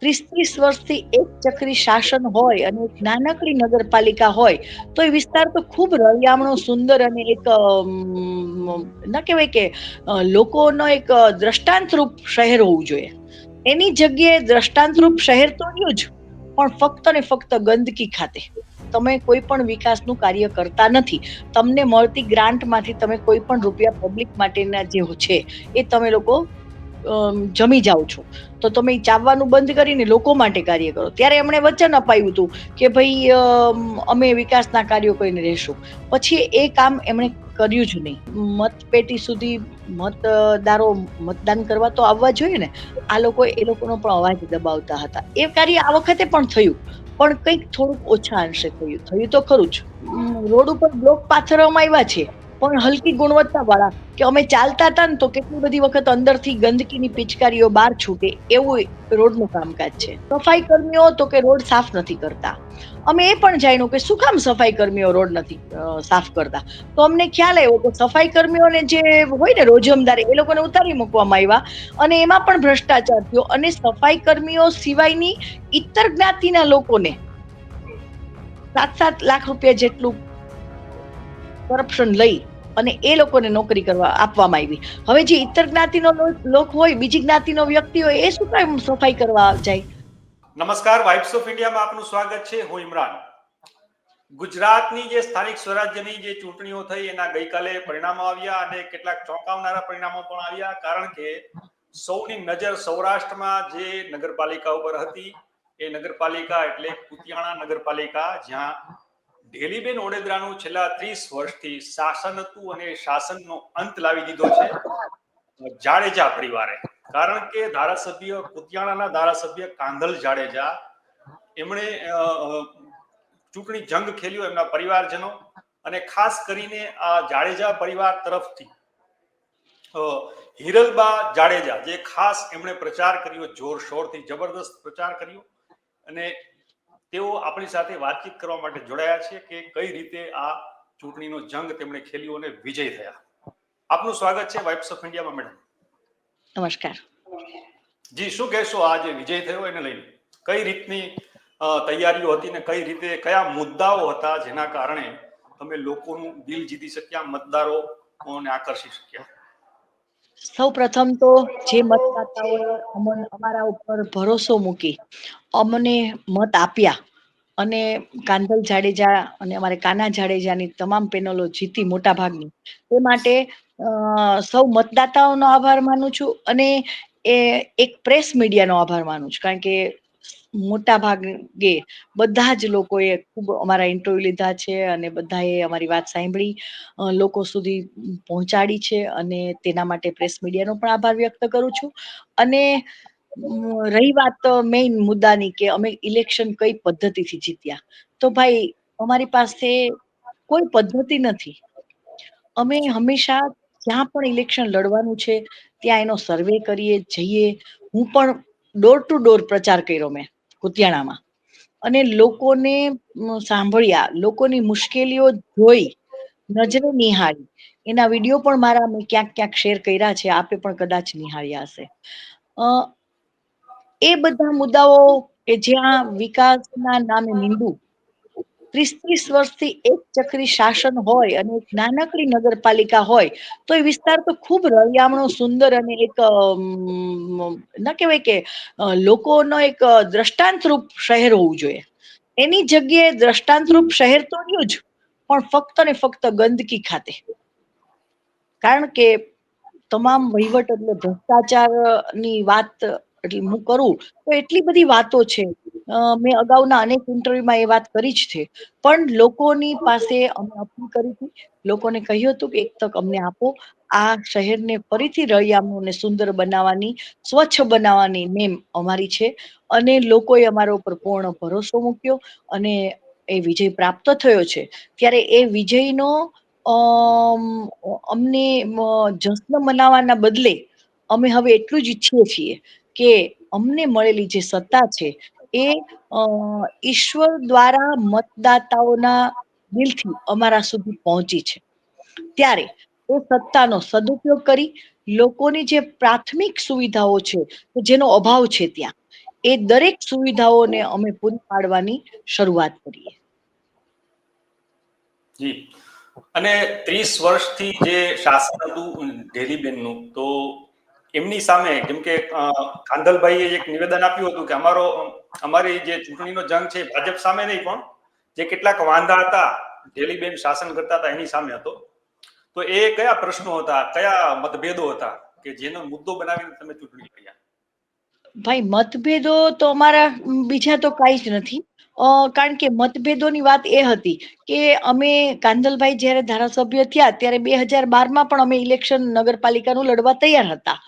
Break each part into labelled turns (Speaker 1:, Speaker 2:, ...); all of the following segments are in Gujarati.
Speaker 1: 30 વર્ષથી એક ચક્રી શાસન હોય અને એક નાનકડી નગરપાલિકા હોય તો એ વિસ્તાર તો ખૂબ રળિયામણો, સુંદર અને એક ના કહેવાય કે લોકોનો એક દ્રષ્ટાંતરૂપ શહેર હોવું જોઈએ. એની જગ્યાએ દ્રષ્ટાંતરૂપ શહેર તો રહ્યું જ, પણ ફક્ત ને ફક્ત ગંદકી ખાતે. તમે કોઈ પણ વિકાસનું કાર્ય કરતા નથી. તમને મળતી ગ્રાન્ટમાંથી તમે કોઈ પણ રૂપિયા પબ્લિક માટેના જે છે એ તમે લોકો જમી જાઓ છો. તો તમે ઈ ચાવવાનું બંધ કરીને લોકો માટે કાર્ય કરો. ત્યારે એમણે વચન અપાયું હતું કે ભાઈ અમે વિકાસના કાર્યો કરીને રહેશું. પછી એ કામ એમણે કર્યું જ નહીં. મતપેટી સુધી મતદારો મતદાન કરવા તો આવવા જોઈએ ને. આ લોકો એ લોકોનો પણ અવાજ દબાવતા હતા. એ કાર્ય આ વખતે પણ થયું. પણ કંઈક થોડુંક ઓછા અંશે થયું. થયું તો ખરું જ. રોડ ઉપર બ્લોક પાથરવામાં આવ્યા છે, પણ હલકી ગુણવત્તાવાળા. કે અમે ચાલતા હતા ને તો કેટલી બધી વખત અંદરથી ગંદકીની પિચકારીઓ બહાર છૂટે એવું રોડનું કામકાજ છે. સફાઈ કર્મીઓ તો કે રોડ સાફ નથી કરતા. અમે એ પણ જાણ્યું કે શું કામ સફાઈ કર્મીઓ રોડ નથી સાફ કરતા. તો અમને ખ્યાલ આવ્યો કે સફાઈ કર્મીઓને જે હોય ને રોજમદાર એ લોકોને ઉતારી મૂકવામાં આવ્યા અને એમાં પણ ભ્રષ્ટાચાર થયો અને સફાઈ કર્મીઓ સિવાયની ઇતર જ્ઞાતિના લોકોને 7-7 લાખ રૂપિયા જેટલું કરપ્શન લઈ અને એ લોકોને નોકરી કરવા આપવામાં આવી. હવે જે ઇતર જ્ઞાતિનો લોક હોય, બીજી જ્ઞાતિનો વ્યક્તિ હોય, એ શું કામ સફાઈ કરવા જાય?
Speaker 2: નમસ્કાર, વાઇબ્સ ઓફ ઇન્ડિયામાં આપનું સ્વાગત છે. હું ઇમરાન. ગુજરાતની જે સ્થાનિક સ્વરાજ્યની જે ચૂંટણીઓ થઈ એના ગઈકાલે પરિણામો આવ્યા અને કેટલાક ચોંકાવનારા પરિણામો પણ આવ્યા, કારણ કે સૌની નજર સૌરાષ્ટ્રમાં જે નગરપાલિકા ઉપર હતી એ નગરપાલિકા એટલે કુતિયાણા નગરપાલિકા, જ્યાં ઢેલીબેન ઓડેદરાનું છેલ્લા 30 વર્ષથી શાસન હતું અને શાસનનો અંત લાવી દીધો છે જાડેજા પરિવારે. કારણ કે ધારાસભ્ય કુતિયાણાના ધારાસભ્ય કાંધલ જાડેજા એમણે ચૂંટણી જંગ ખેલ્યો એમના પરિવારજનો, અને ખાસ કરીને આ જાડેજા પરિવાર તરફથી હિરલબા જાડેજા જે ખાસ એમણે પ્રચાર કર્યો, જોરશોરથી જબરદસ્ત પ્રચાર કર્યો, અને તેઓ આપણી સાથે વાતચીત કરવા માટે જોડાયા છે કે કઈ રીતે આ ચૂંટણીનો જંગ તેમણે ખેલ્યો અને વિજય થયા. આપનું સ્વાગત છે વાઇબ્સ ઓફ ઇન્ડિયામાં મેડમ.
Speaker 1: નમસ્કાર
Speaker 2: જી, શું કહેશો આ જે વિજય થયો એને લઈને? કઈ રીતની તૈયારીઓ હતી ને કઈ રીતે કયા મુદ્દાઓ હતા જેના કારણે તમે લોકોનું દિલ જીતી શક્યા, મતદારોને આકર્ષી શક્યા?
Speaker 1: સૌ પ્રથમ તો જે મતદાતાઓએ અમારા ઉપર ભરોસો મૂકી અમને મત આપ્યા અને કાંધલ જાડેજા અને અમારે કાના જાડેજાની તમામ પેનલો જીતી મોટા ભાગની, એ માટે સૌ મતદાતાઓનો આભાર માનું છું અને એક પ્રેસ મીડિયાનો આભાર માનું છું. કારણ કે મોટા ભાગે બધા જ લોકોએ ખૂબ અમારા ઇન્ટરવ્યુ લીધા છે અને બધાએ અમારી વાત સાંભળી, લોકો સુધી પહોંચાડી છે, અને તેના માટે પ્રેસ મીડિયાનો પણ આભાર વ્યક્ત કરું છું. અને રહી વાત મેઇન મુદ્દાની કે અમે ઇલેક્શન કઈ પદ્ધતિથી જીત્યા, તો ભાઈ અમારી પાસે કોઈ પદ્ધતિ નથી. અમે હંમેશા જ્યાં પણ ઇલેક્શન લડવાનું છે ત્યાં એનો સર્વે કરીએ જઈએ. હું પણ ડોર ટુ ડોર પ્રચાર કર્યો મેં કુતિયાણામાં, અને લોકોને સાંભળ્યા, લોકોની મુશ્કેલીઓ જોઈ, નજરે નિહાળી. એના વિડીયો પણ મારા મેં ક્યાંક ક્યાંક શેર કર્યા છે, આપે પણ કદાચ નિહાળ્યા હશે. એ બધા મુદ્દાઓ કે જ્યાં વિકાસના નામે નિંદુ 30 વર્ષથી એક ચક્રી શાસન હોય અને એક નાનકડી નગરપાલિકા હોય તો એ વિસ્તાર તો ખૂબ રળિયામણો, સુંદર અને એક ના કહેવાય કે લોકોનો એક દ્રષ્ટાંતરૂપ શહેર હોવું જોઈએ. એની જગ્યાએ દ્રષ્ટાંતરૂપ શહેર તો રહ્યું જ, પણ ફક્ત ને ફક્ત ગંદકી ખાતે. કારણ કે તમામ વહીવટ એટલે ભ્રષ્ટાચારની વાત એટલે હું કરું તો એટલી બધી વાતો છે. મેં અગાઉના અનેક ઇન્ટરવ્યુમાં એ વાત કરી જ છે. પણ લોકોની પાસે અમે અપીલ કરી હતી, લોકોને કહ્યું હતું કે એક તક અમને આપો, આ શહેરને ફરીથી રળિયામણું અને સુંદર બનાવવાની, સ્વચ્છ બનાવવાની નેમ અમારી છે. અને લોકોએ અમારા ઉપર પૂર્ણ ભરોસો મૂક્યો અને એ વિજય પ્રાપ્ત થયો છે. ત્યારે એ વિજયનો અમને જશ્ન મનાવવાના બદલે અમે હવે એટલું જ ઈચ્છીએ છીએ કે અમને મળેલી જે સત્તા છે એ ઈશ્વર દ્વારા મતદાતાઓના દિલથી અમારા સુધી પહોંચી છે. ત્યારે એ સત્તાનો સદુપયોગ કરી લોકોની જે પ્રાથમિક સુવિધાઓ છે જેનો અભાવ છે ત્યાં એ દરેક સુવિધાઓને અમે પૂરી પાડવાની શરૂઆત કરીએ.
Speaker 2: જી. અને 30 વર્ષથી જે શાસન હતું ઢેલીબેનનું, તો એમની સામે જેમ કે કાંધલભાઈએ એક નિવેદન આપ્યું હતું કે અમારી જે ચૂંટણીનો જંગ છે ભાજપ સામે નહીં, પણ જે કેટલાક વાંધા હતા ઢેલીબેન શાસન કરતા હતા એની સામે હતો. તો એ કયા પ્રશ્નો હતા, કયા મતભેદો હતા કે જેનો મુદ્દો બનાવીને તમે ચૂંટણી લડ્યા?
Speaker 1: ભાઈ, મતભેદો તો અમારા બીજા તો કાંઈ જ નથી. કારણ કે મતભેદોની વાત એ હતી કે અમે કાંદલભાઈ જ્યારે ધારાસભ્ય થયા ત્યારે 2012માં પણ અમે ઇલેક્શન નગરપાલિકાનું લડવા તૈયાર હતા.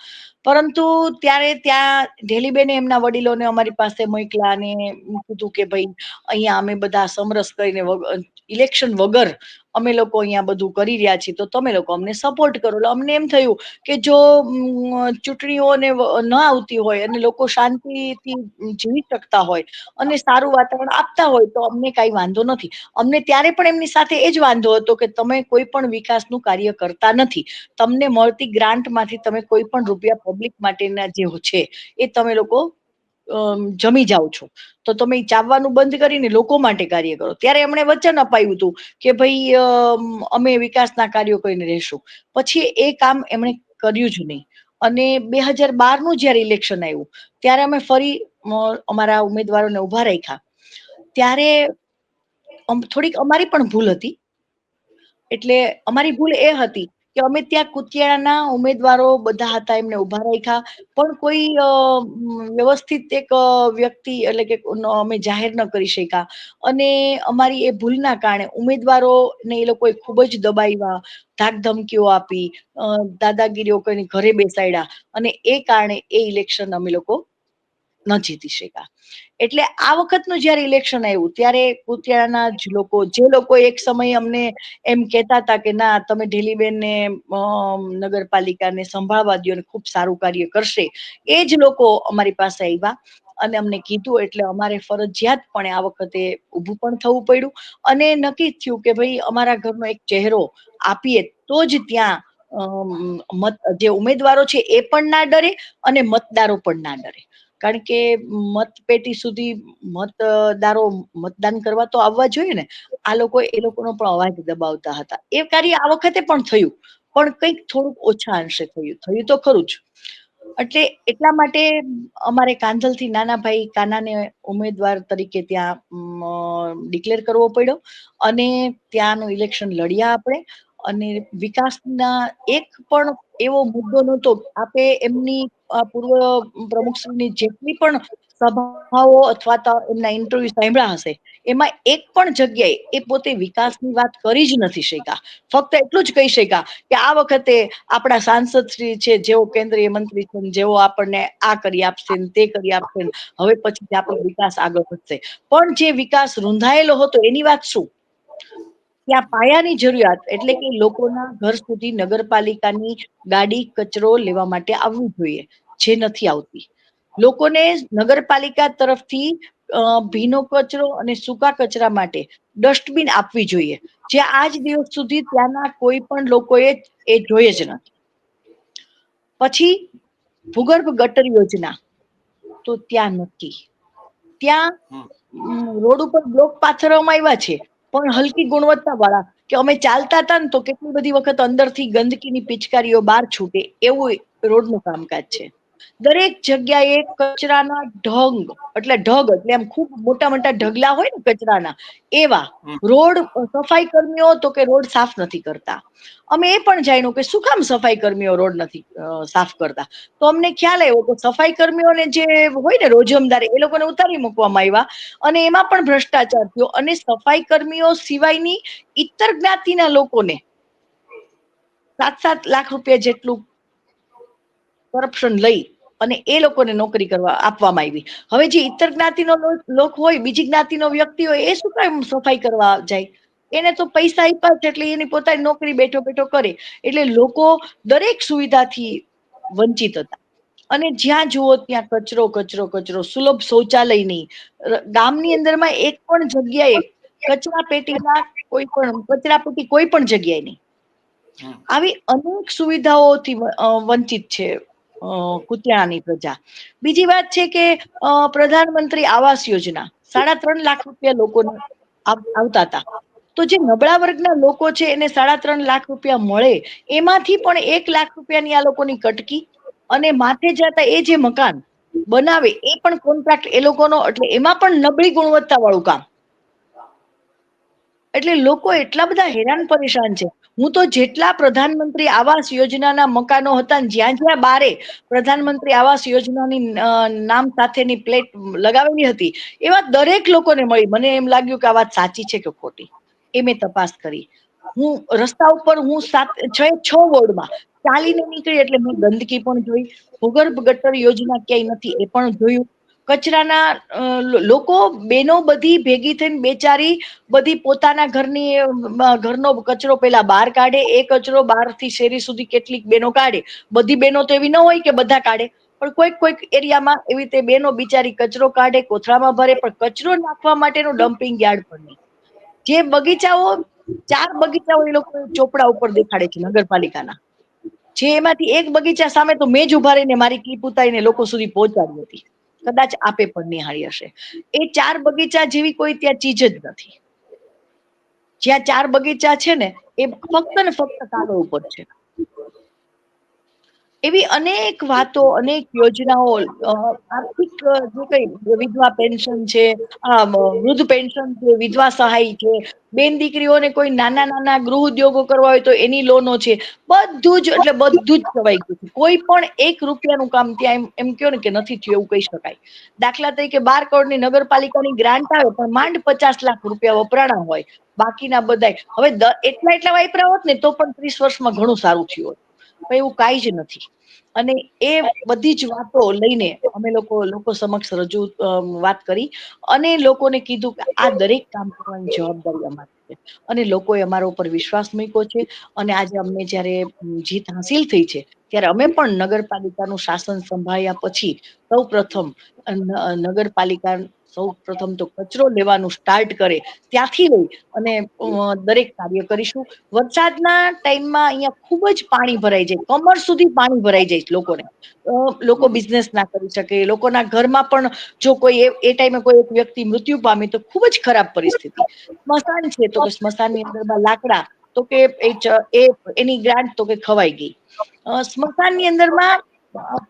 Speaker 1: પરંતુ ત્યારે ત્યાં ઢેલીબેને એમના વડીલોને અમારી પાસે મોકલ્યા અને કીધું કે ભાઈ, અહીંયા અમે બધા સમરસ કરીને ઇલેક્શન વગર અમે લોકો અહીંયા બધું કરી રહ્યા છીએ, તો તમે લોકો અમને સપોર્ટ કરો. એટલે અમને એમ થયું કે જો ચૂંટણીઓને ન આવતી હોય અને લોકો શાંતિથી જીવી શકતા હોય અને સારું વાતાવરણ આપતા હોય તો અમને કાંઈ વાંધો નથી. અમને ત્યારે પણ એમની સાથે એ જ વાંધો હતો કે તમે કોઈ પણ વિકાસનું કાર્ય કરતા નથી. તમને મળતી ગ્રાન્ટમાંથી તમે કોઈ પણ રૂપિયા પબ્લિક માટેના જે છે એ તમે લોકો જમી જાઓ છો. તો તમે ચાવવાનું બંધ કરીને લોકો માટે કાર્ય કરો. ત્યારે એમણે વચન અપાયું હતું કે ભાઈ અમે વિકાસના કાર્યો કરીને રહેશું. પછી એ કામ એમણે કર્યું જ નહીં. અને 2012નું જ્યારે ઇલેક્શન આવ્યું ત્યારે અમે ફરી અમારા ઉમેદવારોને ઉભા રાખ્યા. ત્યારે થોડીક અમારી પણ ભૂલ હતી. એટલે અમારી ભૂલ એ હતી કે અમે ત્યાં કુતિયાણાના ઉમેદવારો બધા હતા, એમને ઉભા રાખ્યા, પણ કોઈ વ્યવસ્થિત એક વ્યક્તિ એટલે કે અમે જાહેર ન કરી શક્યા. અને અમારી એ ભૂલના કારણે ઉમેદવારોને એ લોકોએ ખૂબ જ દબાવ્યા, ધાક ધમકીઓ આપી, દાદાગીરીઓ કરીને ઘરે બેસાડ્યા, અને એ કારણે એ ઇલેક્શન અમે લોકો ન જીતી શક્યા. એટલે આ વખતનું જયારે ઇલેક્શન આવ્યું ત્યારે કુતિયાણાના જ લોકો, જે લોકો એક સમય અમને એમ કહેતા હતા કે ના તમે ઢેલીબેનને નગરપાલિકાને સંભાળવા દો અને ખૂબ સારું કાર્ય કરશે, એ જ લોકો અમારી પાસે આવ્યા અને અમને કીધું. એટલે અમારે ફરજિયાતપણે આ વખતે ઊભું પણ થવું પડ્યું અને નક્કી થયું કે ભાઈ અમારા ઘરનો એક ચહેરો આપીએ તો જ ત્યાં જે ઉમેદવારો છે એ પણ ના ડરે અને મતદારો પણ ના ડરે. કારણ કે મતપેટી સુધી મતદારો મતદાન કરવા તો આવવા જોઈએ ને. આ લોકો એ લોકોનો પણ અવાજ દબાવતા હતા. એ કાર્ય આ વખતે પણ થયું, પણ કંઈક થોડુંક ઓછા અંશે થયું તો ખરું જ. એટલે એટલા માટે અમારે કાંધલથી નાના ભાઈ કાનાને ઉમેદવાર તરીકે ત્યાં ડિક્લેર કરવો પડ્યો અને ત્યાંનું ઇલેક્શન લડ્યા આપણે. અને વિકાસના એક પણ એવો મુદ્દો નહોતો. આપે એમની પૂર્વ પ્રમુખશ્રીની જેટલી પણ સભાઓ અથવા તો એમના ઇન્ટરવ્યુ સાંભળ્યા હશે, એમાં એક પણ જગ્યાએ એ પોતે વિકાસની વાત કરી જ નથી શક્યા. ફક્ત એટલું જ કહી શક્યા કે આ વખતે આપણા સાંસદ શ્રી છે, જેઓ કેન્દ્રીય મંત્રી છે, જેઓ આપણને આ કરી આપશે ને તે કરી આપશે ને હવે પછી આપણો વિકાસ આગળ વધશે. પણ જે વિકાસ રૂંધાયેલો હતો એની વાત શું? ત્યાં પાયાની જરૂરિયાત એટલે કે લોકોના ઘર સુધી નગરપાલિકાની ગાડી કચરો લેવા માટે આવવું જોઈએ, જે નથી આવતી. લોકોને નગરપાલિકા તરફથી ભીનો કચરો અને સૂકા કચરા માટે ડસ્ટબિન આપવી જોઈએ, જે આજ દિવસ સુધી ત્યાંના કોઈ પણ લોકોએ એ જોઈએ જ નથી. પછી ભૂગર્ભ ગટર યોજના તો ત્યાં નથી. ત્યાં રોડ ઉપર બ્લોક પાથરવામાં આવ્યા છે, પણ હલકી ગુણવત્તા વાળા, કે અમે ચાલતા હતા ને તો કેટલી બધી વખત અંદરથી ગંદકીની પિચકારીઓ બહાર છૂટે એવું રોડનું કામકાજ છે. દરેક જગ્યાએ કચરાના ઢગ એટલે આમ ખૂબ મોટા મોટા ઢગલા હોય ને કચરાના, એવા રોડ. સફાઈ કર્મીઓ તો કે રોડ સાફ નથી કરતા. અમે એ પણ જાણ્યું કે શું કામ સફાઈ કર્મીઓ રોડ નથી સાફ કરતા. તો અમને ખ્યાલ આવ્યો કે સફાઈ કર્મીઓને જે હોય ને રોજમદાર, એ લોકોને ઉતારી મૂકવામાં આવ્યા અને એમાં પણ ભ્રષ્ટાચાર થયો. અને સફાઈ કર્મીઓ સિવાયની ઇતર જ્ઞાતિના લોકોને 7-7 લાખ રૂપિયા જેટલું કરપ્શન લઈ અને એ લોકોને નોકરી કરવા આપવામાં આવી. હવે જે ઇતર જ્ઞાતિનો લોક હોય, બીજી જ્ઞાતિનો વ્યક્તિ હોય, એ શું કામ સફાઈ કરવા જાય? એને તો પૈસા આપ્યા છે એટલે એની પોતાની નોકરી બેઠો બેઠો કરે. એટલે લોકો દરેક સુવિધાથી વંચિત હતા. અને જ્યાં જુઓ ત્યાં કચરો કચરો કચરો, સુલભ શૌચાલય નહીં. ગામની અંદરમાં એક પણ જગ્યાએ કચરા પેટી કોઈ પણ જગ્યાએ નહીં. આવી અનેક સુવિધાઓથી વંચિત છે કુતિયાણાની પ્રજા. બીજી વાત છે કે પ્રધાનમંત્રી આવાસ યોજના 3.5 લાખ રૂપિયા લોકોને આવતા હતા. તો જે નબળા વર્ગના લોકો છે એને 3.5 લાખ રૂપિયા મળે, એમાંથી પણ 1 લાખ રૂપિયાની આ લોકોની કટકી, અને માથે જતા એ જે મકાન બનાવે એ પણ કોન્ટ્રાક્ટ એ લોકોનો, એટલે એમાં પણ નબળી ગુણવત્તા વાળું કામ. એટલે લોકો એટલા બધા હેરાન પરેશાન છે. હું તો જેટલા પ્રધાનમંત્રી આવાસ યોજનાના મકાનો હતા, જ્યાં જ્યાં બારે પ્રધાનમંત્રી આવાસ યોજનાની નામ સાથેની પ્લેટ લગાવેલી હતી, એવા દરેક લોકોને મળી. મને એમ લાગ્યું કે આ વાત સાચી છે કે ખોટી, એ મેં તપાસ કરી. હું રસ્તા ઉપર, હું 6 વોર્ડમાં ચાલીને નીકળી એટલે મેં ગંદકી પણ જોઈ, ભૂગર્ભ ગટર યોજના ક્યાંય નથી એ પણ જોયું, કચરાના લોકો બેનો બધી ભેગી થઈને બેચારી બધી પોતાના ઘરનો કચરો પેલા બહાર કાઢે, એ કચરો બહાર થી શેરી સુધી કેટલીક બેનો કાઢે. બધી બેનો તો એવી ન હોય કે બધા કાઢે, પણ કોઈક એરિયામાં એવી રીતે બેનો બિચારી કચરો કાઢે, કોથળામાં ભરે, પણ કચરો નાખવા માટેનો ડમ્પિંગ યાર્ડ પણ નહીં. જે બગીચાઓ, 4 બગીચાઓ એ લોકો ચોપડા ઉપર દેખાડે છે નગરપાલિકાના, જે એમાંથી એક બગીચા સામે તો મેં જ ઉભા રહીને મારી ક્લિપ ઉતારીને લોકો સુધી પહોંચાડી હતી. કદાચ આપે પણ નિહાળી હશે. એ 4 બગીચા જેવી કોઈ ત્યાં ચીજ જ નથી. જ્યાં 4 બગીચા છે ને, એ ફક્ત ને ફક્ત કાગળ ઉપર છે. એવી અનેક વાતો, અનેક યોજનાઓ, આર્થિક જે કઈ વિધવા પેન્શન છે, વૃદ્ધ પેન્શન છે, વિધવા સહાય છે, બેન દીકરીઓને કોઈ નાના નાના ગૃહ ઉદ્યોગો કરવા હોય તો એની લોનો છે, બધું જ, એટલે બધું જ ખવાઈ ગયું છે. કોઈ પણ 1 રૂપિયાનું કામ ત્યાં એમ કયો ને કે નથી થયું એવું કહી શકાય. દાખલા તરીકે 12 કરોડની નગરપાલિકાની ગ્રાન્ટ આવે પણ માંડ 50 લાખ રૂપિયા વપરાણા હોય, બાકીના બધાય હવે એટલા વાપરા હોત ને તો પણ 30 વર્ષમાં ઘણું સારું થયું હોત, પણ એવું કાંઈ જ નથી. અને એ બધી જ વાતો લઈને અમે લોકો સમક્ષ વાત કરી, અને લોકોને કીધું કે આ દરેક કામ કરવાની જવાબદારી અમારી છે, અને લોકોએ અમારા ઉપર વિશ્વાસ મૂક્યો છે. અને આજે અમને જયારે જીત હાસિલ થઈ છે, ત્યારે અમે પણ નગરપાલિકાનું શાસન સંભાળ્યા પછી સૌ પ્રથમ તો કચરો લેવાનું સ્ટાર્ટ કરે ત્યાંથી લઈ અને દરેક કાર્ય કરીશું. વરસાદના ટાઈમમાં અહીંયા ખૂબ જ પાણી ભરાઈ જાય, કમર સુધી પાણી ભરાઈ જાય લોકોને, લોકો બિઝનેસ ના કરી શકે, લોકોના ઘરમાં પણ જો કોઈ એ ટાઈમે કોઈ એક વ્યક્તિ મૃત્યુ પામે તો ખૂબ જ ખરાબ પરિસ્થિતિ. સ્મશાન છે તો કે સ્મશાનની અંદરમાં લાકડા, તો કે એની ગ્રાન્ટ તો કે ખવાઈ ગઈ. સ્મશાનની અંદરમાં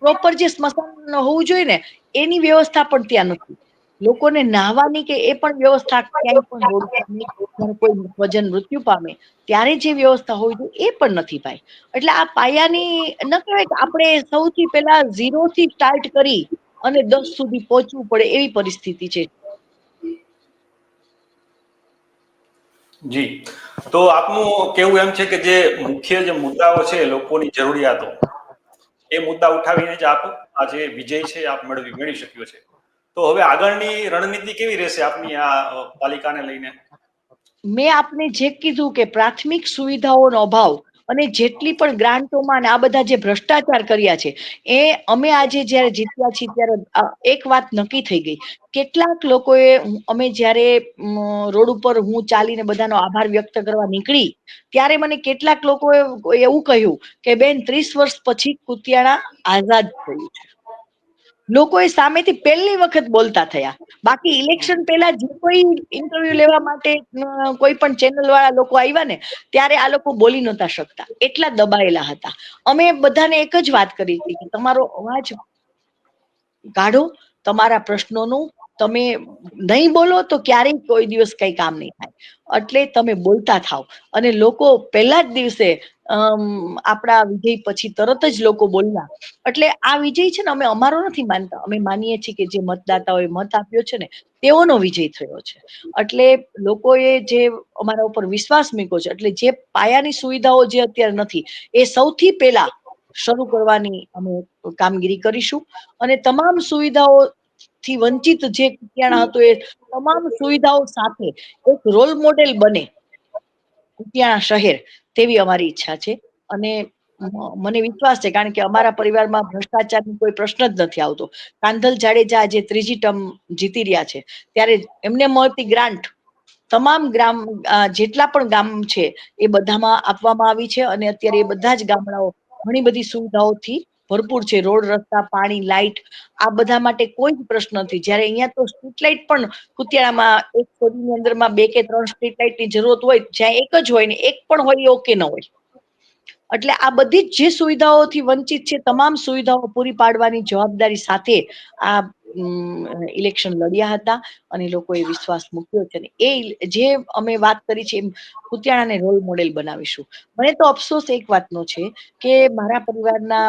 Speaker 1: પ્રોપર જે સ્મશાન હોવું જોઈએ ને, એની વ્યવસ્થા પણ ત્યાં નથી. લોકોને નાહવાની કે એ પણ વ્યવસ્થા ક્યાંય પણ રોડ ઉપર નહીં. જ્યારે કોઈ સ્વજન મૃત્યુ પામે ત્યારે જે વ્યવસ્થા હોવી જોઈએ એ પણ નથી ભાઈ. એટલે આ પાયાની ન કહેવાય કે આપણે સૌથી પહેલા 0 થી સ્ટાર્ટ કરી અને 10 સુધી પહોંચવું પડે એવી પરિસ્થિતિ છે.
Speaker 2: જી, તો આપનું કેવું એમ છે કે જે મુખ્ય જે મુદ્દાઓ છે, લોકોની જરૂરિયાતો, એ મુદ્દા ઉઠાવીને જ આપ આજે વિજય છે આપ મેળવી શક્યો છે. તો હવે આગળની રણનીતિ કેવી રહેશે આપની આ પાલિકાને લઈને?
Speaker 1: મેં આપને જે કીધું કે પ્રાથમિક સુવિધાઓનો અભાવ અને જેટલી પણ ગ્રાન્ટોમાં આ બધા જે ભ્રષ્ટાચાર કર્યા છે, એ અમે આજે જયારે જીત્યા છીએ ત્યારે એક વાત નક્કી થઈ ગઈ. કેટલાક લોકોએ, અમે જયારે રોડ ઉપર હું ચાલીને બધાનો આભાર વ્યક્ત કરવા નીકળી, ત્યારે મને કેટલાક લોકોએ એવું કહ્યું કે બેન 30 વર્ષ પછી કુતિયાણા આઝાદ થયું છે. લોકોએ સામેથી પહેલી વખત બોલતા થયા. બાકી ઇલેક્શન પહેલા જે કોઈ ઇન્ટરવ્યુ લેવા માટે કોઈ પણ ચેનલ વાળા લોકો આવ્યા ને, ત્યારે આ લોકો બોલી નહોતા શકતા, એટલા દબાયેલા હતા. અમે બધાને એક જ વાત કરી હતી કે તમારો અવાજ કાઢો, તમારા પ્રશ્નોનું તમે નહીં બોલો તો ક્યારેય કોઈ દિવસ કઈ કામ નહીં થાય, એટલે તમે બોલતા થાવ. અને લોકો પહેલા જ દિવસે આપણા વિજય પછી તરત જ લોકો બોલ્યા. એટલે આ વિજય છે ને, અમે અમારો નથી માનતા, અમે માનીએ છીએ કે જે મતદાતાઓએ મત આપ્યો છે ને, તેઓનો વિજય થયો છે. એટલે લોકોએ જે અમારા ઉપર વિશ્વાસ મૂક્યો છે, એટલે જે પાયાની સુવિધાઓ જે અત્યારે નથી, એ સૌથી પહેલા શરૂ કરવાની અમે કામગીરી કરીશું. અને તમામ સુવિધાઓ થી વંચિત જે કુતિયાણા હતું, એ તમામ સુવિધાઓ સાથે એક રોલ મોડેલ બને કુતિયાણા શહેર, તેવી અમારી ઈચ્છા છે. અને મને વિશ્વાસ છે, કારણ કે અમારા પરિવારમાં ભ્રષ્ટાચારનો કોઈ પ્રશ્ન જ નથી આવતો. કાંધલ જાડેજા જે 3જી ટર્મ જીતી રહ્યા છે, ત્યારે એમને મળતી ગ્રાન્ટ તમામ જેટલા પણ ગામ છે એ બધામાં આપવામાં આવી છે. અને અત્યારે એ બધા જ ગામડાઓ ઘણી બધી સુવિધાઓથી ભરપૂર છે. રોડ, રસ્તા, પાણી, લાઈટ આ બધા માટે કોઈ જ પ્રશ્ન નથી. જ્યારે અહીંયા તો સ્ટ્રીટ લાઈટ પણ કુતિયાણામાં એક શેરીની અંદરમાં 2 કે 3 સ્ટ્રીટ લાઈટની જરૂરત હોય, જ્યાં એક જ હોય ને એક પણ હોય એ ઓકે ન હોય. એટલે આ બધી જ જે સુવિધાઓથી વંચિત છે, તમામ સુવિધાઓ પૂરી પાડવાની જવાબદારી સાથે આ ઇલેક્શન લડ્યા હતા અને લોકોએ વિશ્વાસ મૂક્યો છે. અને એ જે અમે વાત કરી છે એમ કુતિયાણાને રોલ મોડેલ બનાવીશું. મને તો અફસોસ એક વાતનો છે કે મારા પરિવારના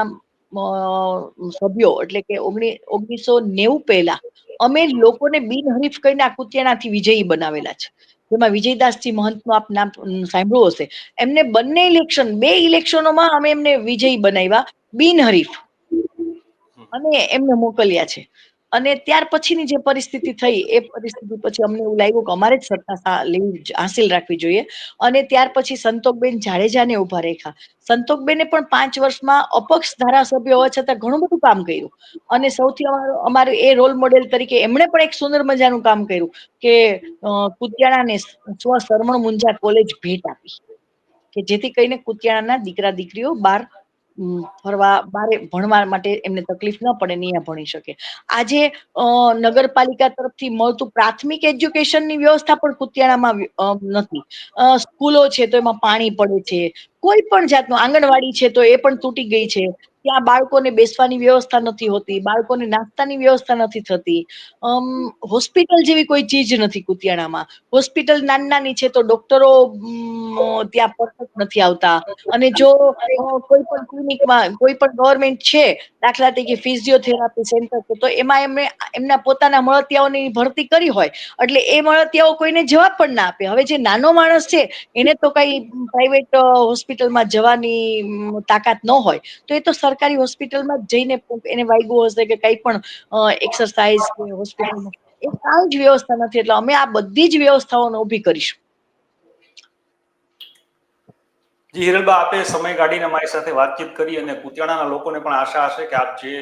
Speaker 1: સભ્યો એટલે કે 1990 પહેલા અમે લોકોને બિનહરીફ કરીને આ કુતિયાણાથી વિજયી બનાવેલા છે. જેમાં વિજયદાસજી મહંતનું આપ નામ સાંભળ્યું હશે. એમને બંને ઇલેક્શન, 2 ઇલેક્શનોમાં અમે એમને વિજયી બનાવ્યા બિનહરીફ અને એમને મોકલ્યા છે. અને ત્યાર પછીની જે પરિસ્થિતિ થઈ એ પરિસ્થિતિ પછી અમને એવું લાગ્યું કે અમારે જ સત્તા હાસિલ રાખવી જોઈએ. અને ત્યાર પછી સંતોકબેન જાડેજાને ઉભા રાખ્યા. સંતોકબેને પણ 5 વર્ષમાં અપક્ષ ધારાસભ્ય હોવા છતાં ઘણું બધું કામ કર્યું. અને સૌથી અમારું એ રોલ મોડેલ તરીકે એમણે પણ એક સુંદર મજાનું કામ કર્યું કે કુતિયાણાને સરમણ મુંજા કોલેજ ભેટ આપી કે જેથી કરીને કુતિયાણાના દીકરા દીકરીઓ બહાર ફરવા બારે ભણવા માટે એમને તકલીફ ન પડે ને અહીંયા ભણી શકે. આજે નગરપાલિકા તરફથી મળતું પ્રાથમિક એજ્યુકેશનની વ્યવસ્થા પણ કુતિયાણામાં નથી. સ્કૂલો છે તો એમાં પાણી પડે છે. કોઈ પણ જાતનું આંગણવાડી છે તો એ પણ તૂટી ગઈ છે. ત્યાં બાળકોને બેસવાની વ્યવસ્થા નથી હોતી, બાળકોને નાસ્તાની વ્યવસ્થા નથી થતી. હોસ્પિટલ જેવી કોઈ ચીજ નથી કુતિયાણામાં. હોસ્પિટલ નાની છે તો ડોક્ટરો ત્યાં પરફેક્ટ નથી આવતા. અને જો કોઈ પણ ક્લિનિકમાં કોઈ પણ ગવર્મેન્ટ છે, દાખલા તરીકે ફિઝિયોથેરાપી સેન્ટર છે, તો એમાં એમના પોતાના મળતિયાઓની ભરતી કરી હોય એટલે એ મળતિયાઓ કોઈને જવાબ પણ ના આપે. હવે જે નાનો માણસ છે એને તો કઈ પ્રાઇવેટ હોસ્પિટલમાં જવાની તાકાત ન હોય તો એ તો સરકારી હોસ્પિટલમાં જઈને એને વાગ્યું હશે કે કઈ પણ એક્સરસાઇઝ કે હોસ્પિટલમાં એ કાંઈ જ વ્યવસ્થા નથી. એટલે અમે આ બધી જ વ્યવસ્થાઓને ઊભી કરીશું.
Speaker 2: જી હિરલબા, આપે સમય કાઢીને અમારી સાથે વાતચીત કરી અને કુતિયાણાના લોકોને પણ આશા હશે કે આપ જે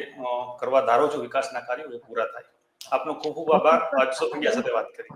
Speaker 2: કરવા ધારો છો વિકાસના કાર્યો એ પૂરા થાય. આપનો ખૂબ ખૂબ આભાર વાઇબ્સ ઓફ ઇન્ડિયા સાથે વાત કરી.